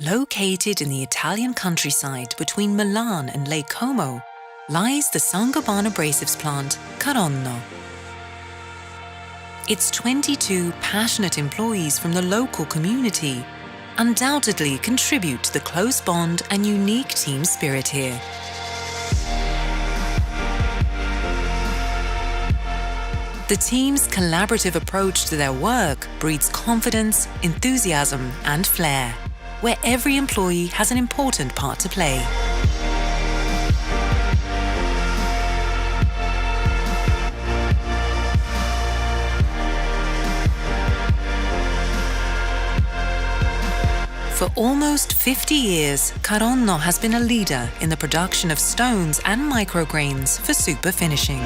Located in the Italian countryside between Milan and Lake Como, lies the Saint-Gobain Abrasives plant, Caronno. Its 22 passionate employees from the local community undoubtedly contribute to the close bond and unique team spirit here. The team's collaborative approach to their work breeds confidence, enthusiasm, and flair, where every employee has an important part to play. For almost 50 years, Caronno has been a leader in the production of stones and micrograins for superfinishing.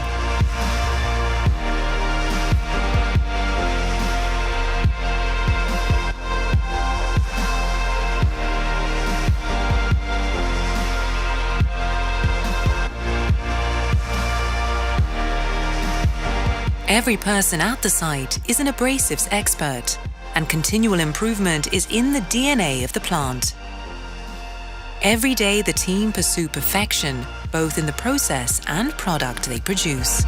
Every person at the site is an abrasives expert, and continual improvement is in the DNA of the plant. Every day the team pursue perfection, both in the process and product they produce.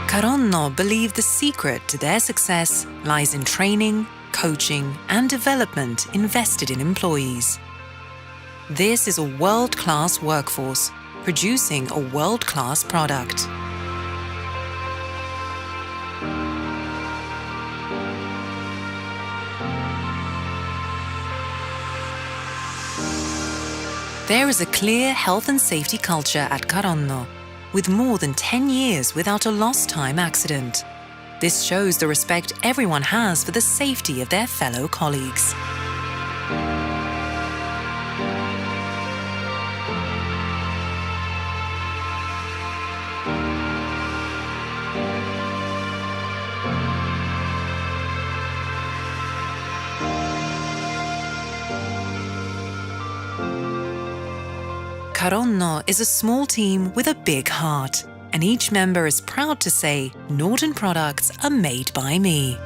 Caronno believe the secret to their success lies in training, coaching, and development invested in employees. This is a world-class workforce, producing a world-class product. There is a clear health and safety culture at Caronno, with more than 10 years without a lost time accident. This shows the respect everyone has for the safety of their fellow colleagues. Caronno is a small team with a big heart, and each member is proud to say, "Norton products are made by me."